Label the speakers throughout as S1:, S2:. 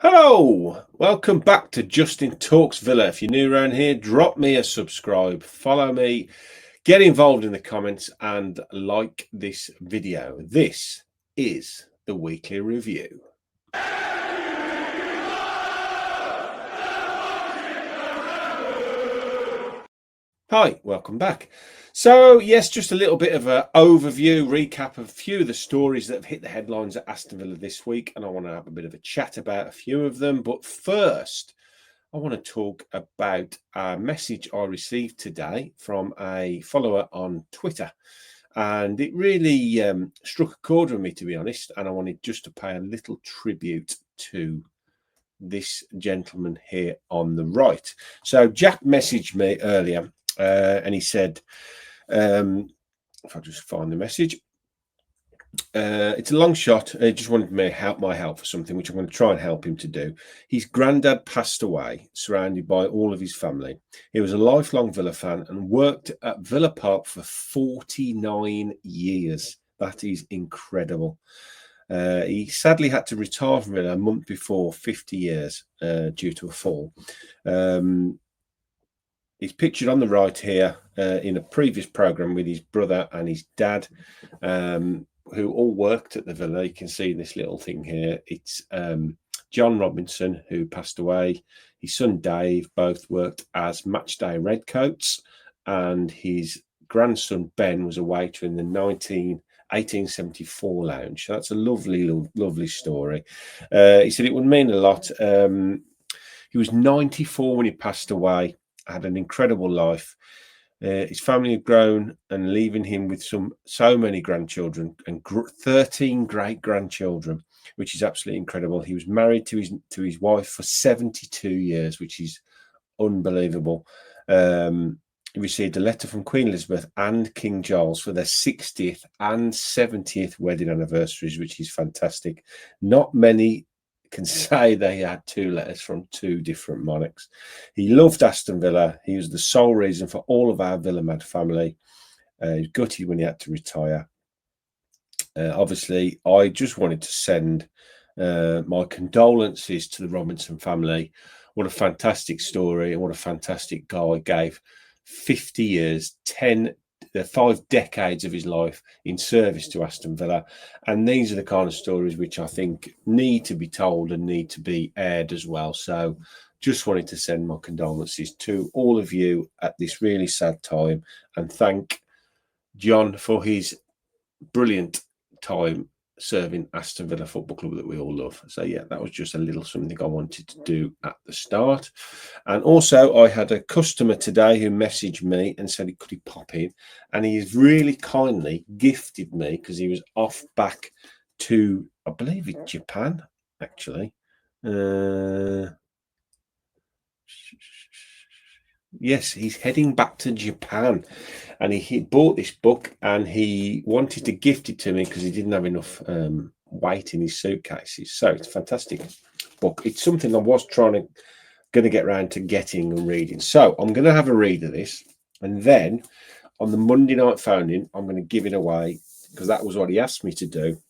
S1: Hello, welcome back to Justin Talks Villa. If you're new around here, drop me a subscribe, follow me, get involved in the comments and like this video. This is the weekly review. Hi, welcome back. So, yes, just a little bit of an overview, recap of a few of the stories that have hit the headlines at Aston Villa this week, and I want to have a bit of a chat about a few of them. But first, I want to talk about a message I received today from a follower on Twitter. And it really struck a chord with me, to be honest. And I wanted just to pay a little tribute to this gentleman here on the right. So Jack messaged me earlier and he said, if I just find the message, it's a long shot. He just wanted my help for something, which I'm going to try and help him to do. His granddad passed away, surrounded by all of his family. He was a lifelong Villa fan and worked at Villa Park for 49 years. That is incredible. He sadly had to retire from Villa a month before 50 years due to a fall. He's pictured on the right here in a previous programme with his brother and his dad, who all worked at the Villa. You can see this little thing here. It's John Robinson, who passed away. His son Dave both worked as matchday redcoats, and his grandson Ben was a waiter in the 1874 lounge. So that's a lovely story. He said it would mean a lot. He was 94 when he passed away. Had an incredible life. His family had grown, and leaving him with so many grandchildren and 13 great grandchildren, which is absolutely incredible. He was married to his wife for 72 years, which is unbelievable. He received a letter from Queen Elizabeth and King Charles for their 60th and 70th wedding anniversaries, which is fantastic. Not many can say they had two letters from two different monarchs. He loved Aston Villa. He was the sole reason for all of our Villa Mad family. He was gutted when he had to retire. Obviously, I just wanted to send my condolences to the Robinson family. What a fantastic story, and what a fantastic guy. Gave 50 years, 5 decades of his life in service to Aston Villa. And these are the kind of stories which I think need to be told and need to be aired as well. So just wanted to send my condolences to all of you at this really sad time, and thank John for his brilliant time serving Aston Villa Football Club that we all love. So yeah, that was just a little something I wanted to do at the start. And also, I had a customer today who messaged me and said, could he pop in? And he has really kindly gifted me, because he was off back to, I believe, it's Japan, actually. Yes, he's heading back to Japan, and he bought this book and he wanted to gift it to me because he didn't have enough weight in his suitcases. So it's a fantastic book. It's something I was going to get around to getting and reading. So I'm going to have a read of this, and then on the Monday night phone-in, I'm going to give it away, because that was what he asked me to do,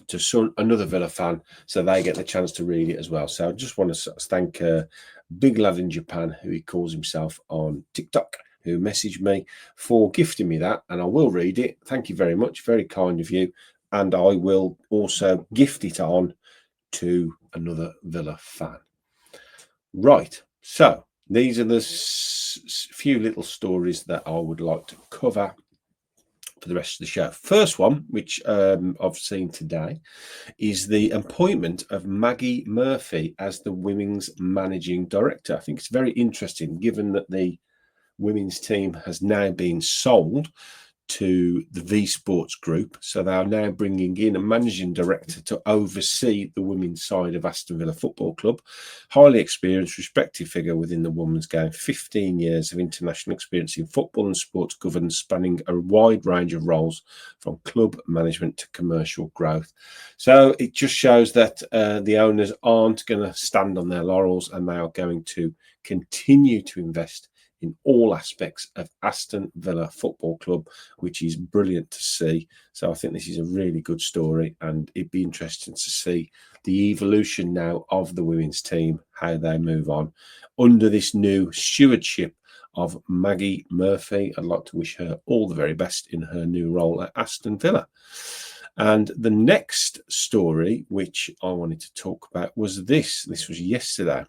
S1: to another Villa fan, so they get the chance to read it as well. So I just want to thank big lad in Japan, who he calls himself on TikTok, who messaged me for gifting me that, and I will read it. Thank you very much, very kind of you. And I will also gift it on to another Villa fan. Right, so these are the few little stories that I would like to cover for the rest of the show. First one, which I've seen today, is the appointment of Maggie Murphy as the women's managing director. I think it's very interesting, given that the women's team has now been sold to the V Sports Group. So they are now bringing in a managing director to oversee the women's side of Aston Villa Football Club. Highly experienced, respected figure within the women's game. 15 years of international experience in football and sports governance, spanning a wide range of roles from club management to commercial growth. So it just shows that the owners aren't going to stand on their laurels, and they are going to continue to invest in all aspects of Aston Villa Football Club, which is brilliant to see. So I think this is a really good story, and it'd be interesting to see the evolution now of the women's team, how they move on under this new stewardship of Maggie Murphy. I'd like to wish her all the very best in her new role at Aston Villa. And the next story, which I wanted to talk about, was this. This was yesterday.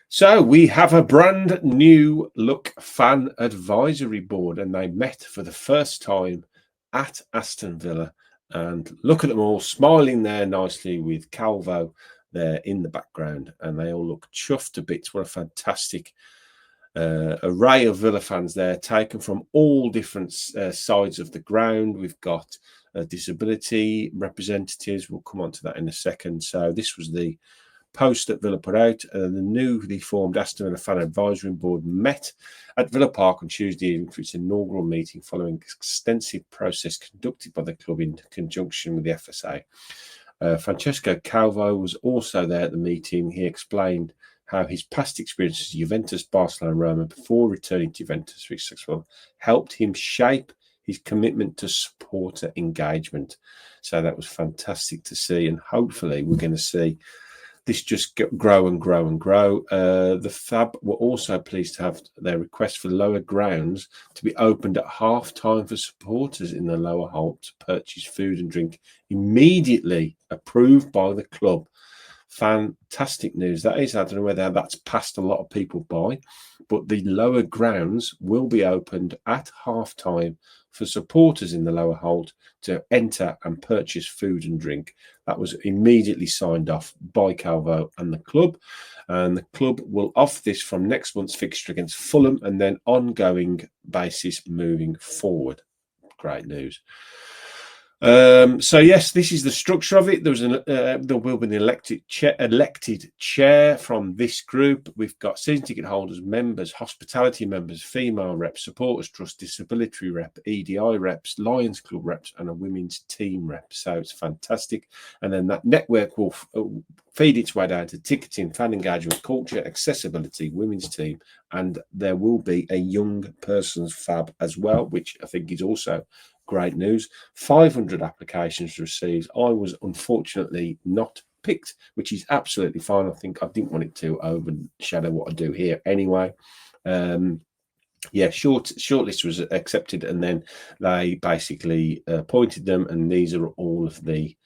S1: So we have a brand new look fan advisory board, and they met for the first time at Aston Villa. And look at them all smiling there nicely with Calvo there in the background, and they all look chuffed to bits. What a fantastic array of Villa fans there, taken from all different sides of the ground. We've got disability representatives. We'll come on to that in a second. So this was the post that Villa put out. The newly formed Aston Villa Fan Advisory Board met at Villa Park on Tuesday evening for its inaugural meeting following an extensive process conducted by the club in conjunction with the FSA. Francesco Calvo was also there at the meeting. He explained how his past experiences at Juventus, Barcelona, Roma before returning to Juventus helped him shape his commitment to supporter engagement. So that was fantastic to see, and hopefully we're going to see this just grow and grow and grow. The FAB were also pleased to have their request for lower grounds to be opened at half-time for supporters in the lower halt to purchase food and drink immediately approved by the club. Fantastic news that is. I don't know whether that's passed a lot of people by, but the lower grounds will be opened at half-time for supporters in the lower hold to enter and purchase food and drink. That was immediately signed off by Calvo and the club. And the club will offer this from next month's fixture against Fulham and then ongoing basis moving forward. Great news. So yes, this is the structure of it. There will be an elected chair from this group. We've got season ticket holders, members, hospitality members, female reps, supporters trust, disability rep, EDI reps, Lions Club reps, and a women's team rep. So it's fantastic. And then that network will feed its way down to ticketing, fan engagement, culture, accessibility, women's team, and there will be a young person's fab as well, which I think is also great news. 500 applications received. I was unfortunately not picked, which is absolutely fine. I think I didn't want it to overshadow what I do here anyway. Shortlist was accepted, and then they basically appointed them, and these are all of the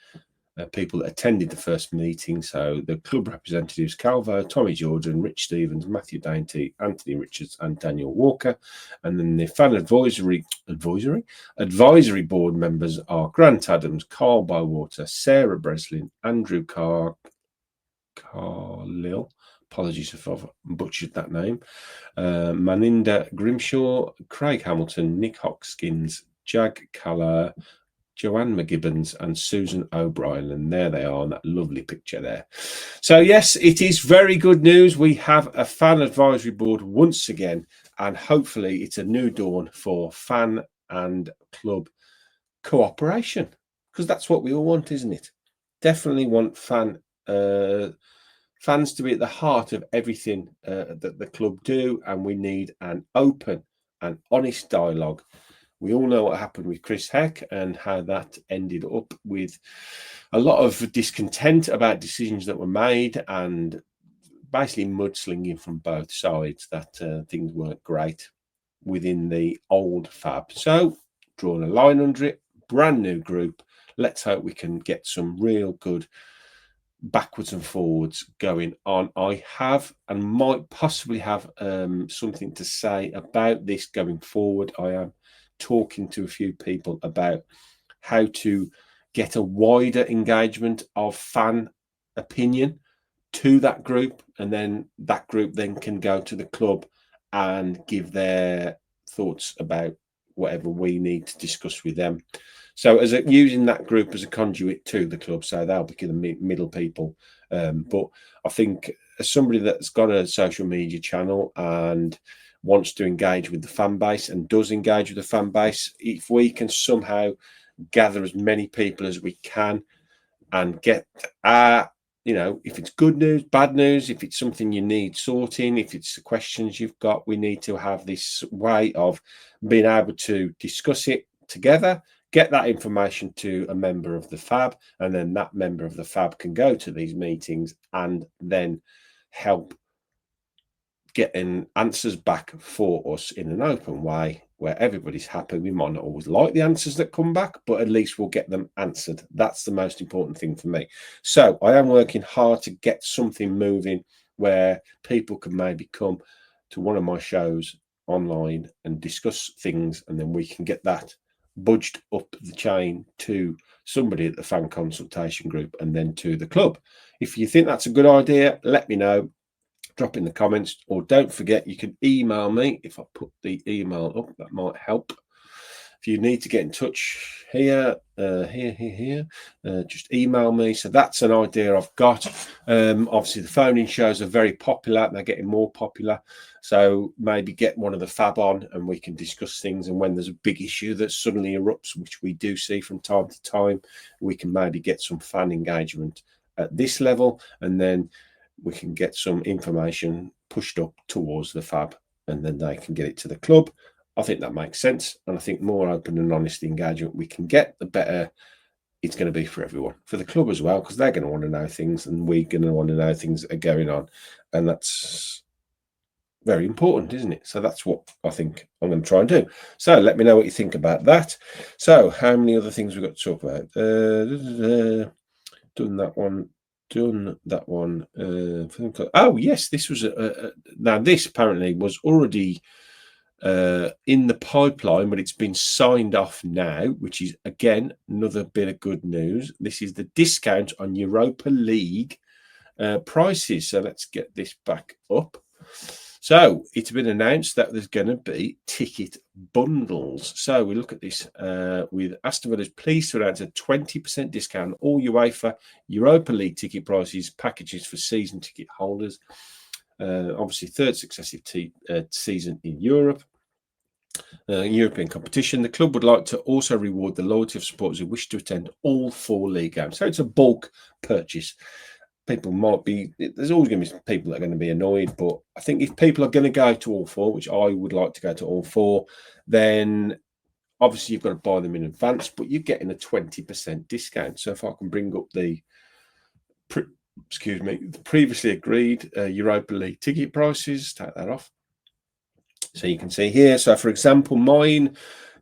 S1: people that attended the first meeting. So the club representatives: Calvo, Tommy Jordan, Rich Stevens, Matthew Dainty, Anthony Richards, and Daniel Walker. And then the fan advisory board members are Grant Adams, Carl Bywater, Sarah Breslin, Andrew Carlil. Apologies if I've butchered that name. Maninda Grimshaw, Craig Hamilton, Nick Hoskins, Jag Calla, Joanne McGibbons, and Susan O'Brien, and there they are in that lovely picture there. So yes, it is very good news. We have a fan advisory board once again, and hopefully it's a new dawn for fan and club cooperation, because that's what we all want, isn't it? Definitely want fans to be at the heart of everything that the club do, and we need an open and honest dialogue. We all know what happened with Chris Heck and how that ended up with a lot of discontent about decisions that were made, and basically mudslinging from both sides that things weren't great within the old FAB. So, drawing a line under it, brand new group. Let's hope we can get some real good backwards and forwards going on. I have and might possibly have something to say about this going forward. I am talking to a few people about how to get a wider engagement of fan opinion to that group, and then that group then can go to the club and give their thoughts about whatever we need to discuss with them. So using that group as a conduit to the club, so they'll be the middle people. But I think as somebody that's got a social media channel and wants to engage with the fan base and does engage with the fan base, if we can somehow gather as many people as we can and get our you know, if it's good news, bad news, if it's something you need sorting, if it's the questions you've got, we need to have this way of being able to discuss it together, get that information to a member of the FAB, and then that member of the FAB can go to these meetings and then help getting answers back for us in an open way where everybody's happy. We might not always like the answers that come back, but at least we'll get them answered. That's the most important thing for me. So I am working hard to get something moving where people can maybe come to one of my shows online and discuss things, and then we can get that budged up the chain to somebody at the fan consultation group and then to the club. If you think that's a good idea, let me know. Drop in the comments, or don't forget you can email me. If I put the email up, that might help. If you need to get in touch here, just email me. So that's an idea I've got. Obviously, the phoning shows are very popular and they're getting more popular. So maybe get one of the FAB on and we can discuss things. And when there's a big issue that suddenly erupts, which we do see from time to time, we can maybe get some fan engagement at this level, and then we can get some information pushed up towards the FAB, and then they can get it to the club. I think that makes sense. And I think more open and honest engagement we can get, the better it's going to be for everyone, for the club as well, because they're going to want to know things and we're going to want to know things that are going on. And that's very important, isn't it? So that's what I think I'm going to try and do. So let me know what you think about that. So how many other things we've got to talk about? Done that one. Oh yes, this was now this apparently was already in the pipeline, but it's been signed off now, which is again another bit of good news. This is the discount on Europa League prices. So let's get this back up. So it's been announced that there's going to be ticket bundles. So we look at this with Aston Villa is pleased to announce a 20% discount on all UEFA Europa League ticket prices packages for season ticket holders. Obviously, third successive season in Europe. European competition. The club would like to also reward the loyalty of supporters who wish to attend all 4 league games. So it's a bulk purchase. People might be, there's always going to be people that are going to be annoyed, but I think if people are going to go to all 4, which I would like to go to all 4, then obviously you've got to buy them in advance, but you're getting a 20% discount. So if I can bring up the previously agreed Europa League ticket prices, take that off. So you can see here. So for example, mine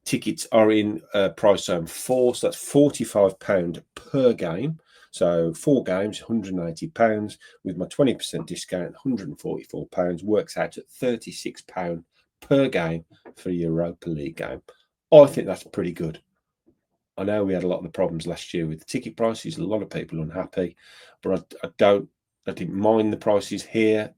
S1: tickets are in price zone 4, so that's £45 per game. So 4 games, £180 with my 20% discount, £144 works out at £36 per game for a Europa League game. I think that's pretty good. I know we had a lot of the problems last year with the ticket prices, a lot of people unhappy, but I didn't mind the prices here.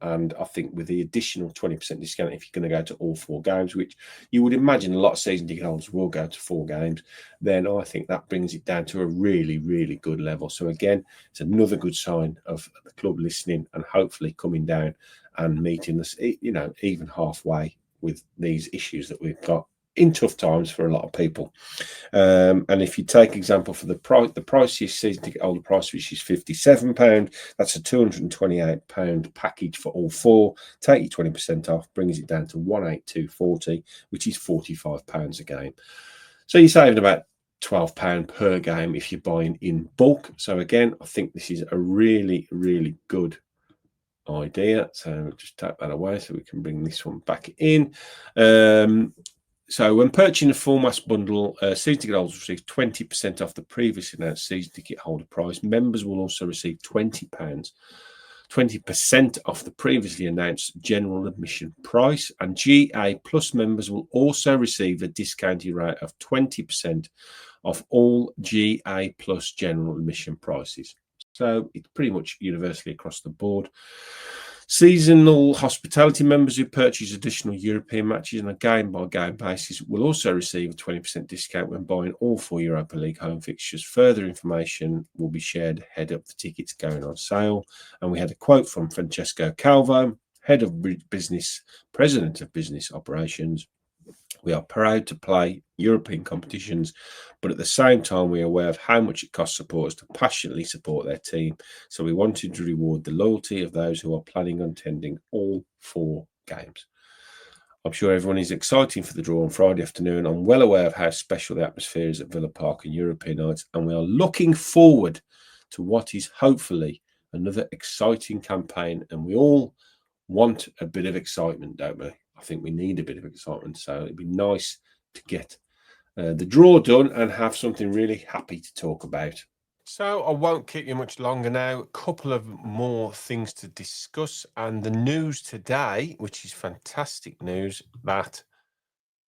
S1: And I think with the additional 20% discount, if you're going to go to all 4 games, which you would imagine a lot of season ticket holders will go to 4 games, then I think that brings it down to a really, really good level. So again, it's another good sign of the club listening and hopefully coming down and meeting us, you know, even halfway with these issues that we've got in tough times for a lot of people. And if you take example for the priciest season ticket holder price, which is £57, that's a £228 package for all 4. Take your 20% off, brings it down to £182.40, which is £45 a game. So you're saving about £12 per game if you're buying in bulk. So again, I think this is a really, really good idea. So just take that away so we can bring this one back in. So when purchasing a full mass bundle, season ticket holders receive 20% off the previously announced season ticket holder price. Members will also receive £20, 20% off the previously announced general admission price. And GA Plus members will also receive a discounted rate of 20% off all GA Plus general admission prices. So it's pretty much universally across the board. Seasonal hospitality members who purchase additional European matches on a game-by-game basis will also receive a 20% discount when buying all 4 Europa League home fixtures. Further information will be shared ahead of the tickets going on sale. And we had a quote from Francesco Calvo, President of Business Operations. We are proud to play European competitions, but at the same time, we are aware of how much it costs supporters to passionately support their team. So we wanted to reward the loyalty of those who are planning on attending all 4 games. I'm sure everyone is excited for the draw on Friday afternoon. I'm well aware of how special the atmosphere is at Villa Park and European nights, and we are looking forward to what is hopefully another exciting campaign. And we all want a bit of excitement, don't we? I think we need a bit of excitement. So it'd be nice to get the draw done and have something really happy to talk about. So I won't keep you much longer now. A couple of more things to discuss, and the news today, which is fantastic news, that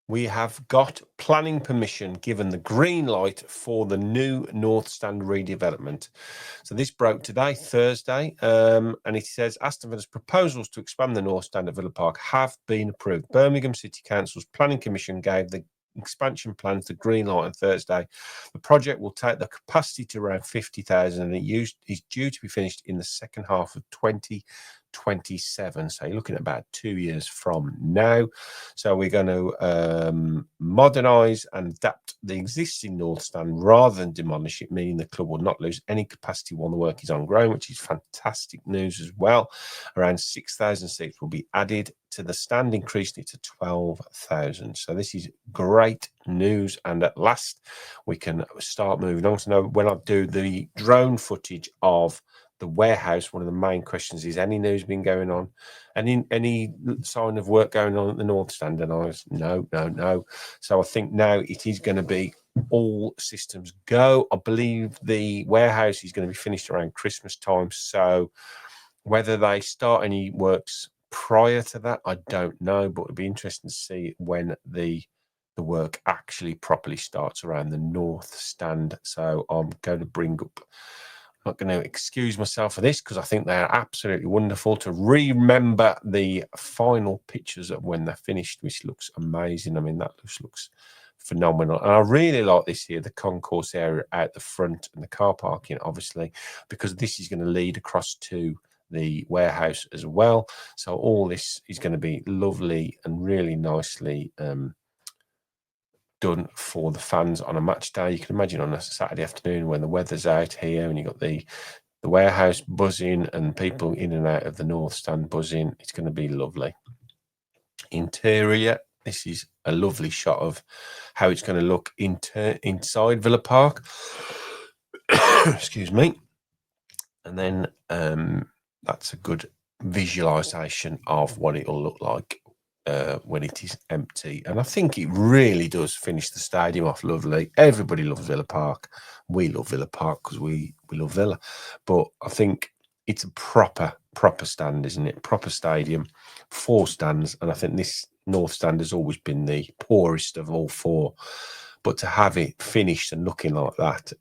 S1: we have got planning permission, given the green light for the new North Stand redevelopment. So this broke today, Thursday, and it says Aston Villa's proposals to expand the North Stand at Villa Park have been approved. Birmingham City Council's Planning Commission gave the expansion plans the green light on Thursday. The project will take the capacity to around 50,000, and it is due to be finished in the second half of 2027. So you're looking at about 2 years from now. So we're going to modernise and adapt the existing North Stand rather than demolish it, meaning the club will not lose any capacity while the work is ongoing, which is fantastic news as well. Around 6,000 seats will be added to the stand, increasing it to 12,000. So this is great news, and at last we can start moving on. So now, when I do the drone footage of the warehouse, one of the main questions is, any news been going on? Any sign of work going on at the North Stand? And I was, no. So I think now it is going to be all systems go. I believe the warehouse is going to be finished around Christmas time. So whether they start any works prior to that, I don't know, but it'd be interesting to see when the work actually properly starts around the North Stand. So I'm going to bring up, I'm not going to excuse myself for this because I think they are absolutely wonderful, to remember the final pictures of when they're finished, which looks amazing. I mean, that looks phenomenal. And I really like this here, the concourse area out the front and the car parking, obviously, because this is going to lead across to the warehouse as well. So all this is going to be lovely and really nicely done for the fans on a match day. You can imagine on a Saturday afternoon when the weather's out here and you've got the warehouse buzzing and people in and out of the North Stand buzzing. It's going to be lovely. Interior, this is a lovely shot of how it's going to look inside Villa Park. Excuse me. And then that's a good visualization of what it'll look like when it is empty. And I think it really does finish the stadium off lovely. Everybody loves Villa Park. We love Villa Park because we love Villa. But I think it's a proper stand, isn't it? Proper stadium, 4 stands. And I think this North Stand has always been the poorest of all 4. But to have it finished and looking like that,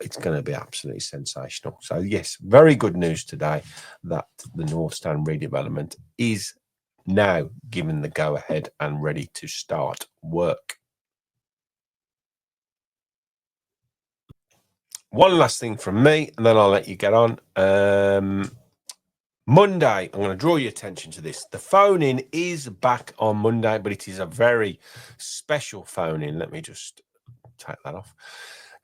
S1: it's going to be absolutely sensational. So yes, very good news today that the North Stand redevelopment is now given the go ahead and ready to start work. One last thing from me, and then I'll let you get on. Monday, I'm going to draw your attention to this. The phone-in is back on Monday, but it is a very special phone-in. Let me just take that off,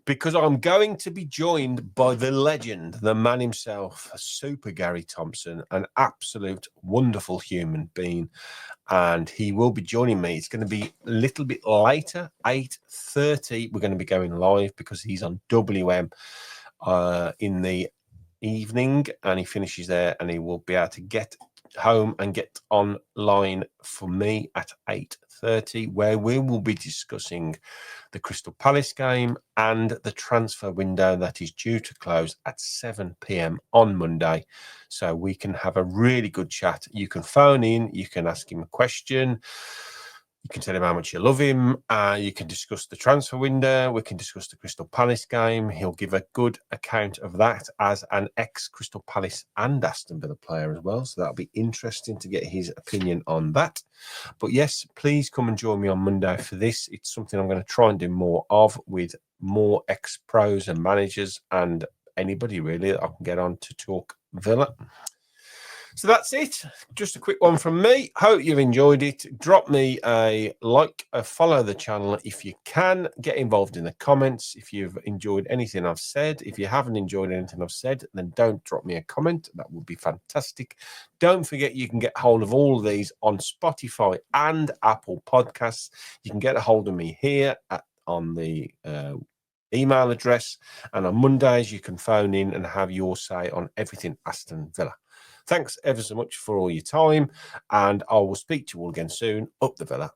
S1: because I'm going to be joined by the legend, the man himself, Super Gary Thompson, an absolute wonderful human being. And he will be joining me. It's going to be a little bit later, 8:30. We're going to be going live because he's on WM in the evening, and he finishes there, and he will be able to get home and get online for me at 8:30, where we will be discussing the Crystal Palace game and the transfer window that is due to close at 7 p.m. on Monday. So we can have a really good chat. You can phone in, you can ask him a question, you can tell him how much you love him, you can discuss the transfer window, we can discuss the Crystal Palace game. He'll give a good account of that as an ex-Crystal Palace and Aston Villa player as well. So that'll be interesting to get his opinion on that. But yes, please come and join me on Monday for this. It's something I'm going to try and do more of, with more ex-pros and managers and anybody really that I can get on to talk Villa. So that's it. Just a quick one from me. Hope you've enjoyed it. Drop me a like, follow the channel if you can. Get involved in the comments if you've enjoyed anything I've said. If you haven't enjoyed anything I've said, then don't drop me a comment. That would be fantastic. Don't forget you can get hold of all of these on Spotify and Apple Podcasts. You can get a hold of me here on the email address. And on Mondays, you can phone in and have your say on everything Aston Villa. Thanks ever so much for all your time, and I will speak to you all again soon. Up the Villa.